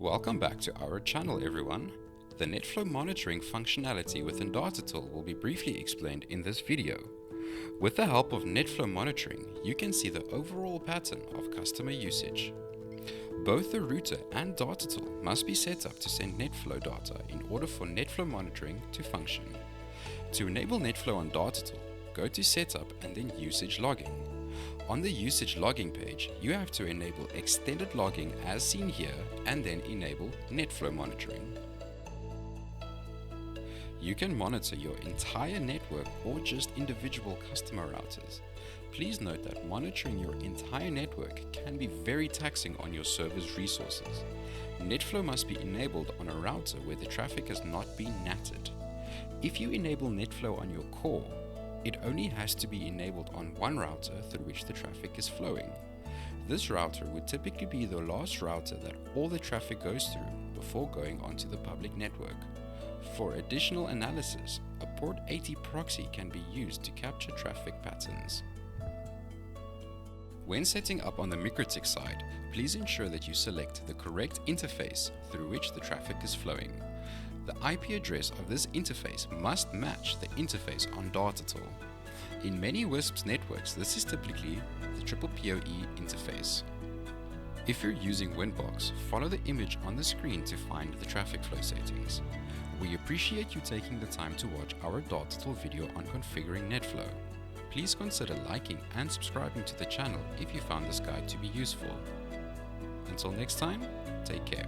Welcome back to our channel, everyone. The NetFlow monitoring functionality within DataTill will be briefly explained in this video. With the help of NetFlow monitoring, you can see the overall pattern of customer usage. Both the router and DataTill must be set up to send NetFlow data in order for NetFlow monitoring to function. To enable NetFlow on DataTill, go to Setup and then Usage Logging. On the usage logging page, you have to enable extended logging as seen here and then enable NetFlow monitoring. You can monitor your entire network or just individual customer routers. Please note that monitoring your entire network can be very taxing on your server's resources. NetFlow must be enabled on a router where the traffic has not been natted. If you enable NetFlow on your core, it only has to be enabled on one router through which the traffic is flowing. This router would typically be the last router that all the traffic goes through before going onto the public network. For additional analysis, a port 80 proxy can be used to capture traffic patterns. When setting up on the MikroTik side, please ensure that you select the correct interface through which the traffic is flowing. The IP address of this interface must match the interface on DataTill. In many WISPs networks, this is typically the PPPoE interface. If you're using Winbox, follow the image on the screen to find the traffic flow settings. We appreciate you taking the time to watch our DataTill video on configuring NetFlow. Please consider liking and subscribing to the channel if you found this guide to be useful. Until next time, take care.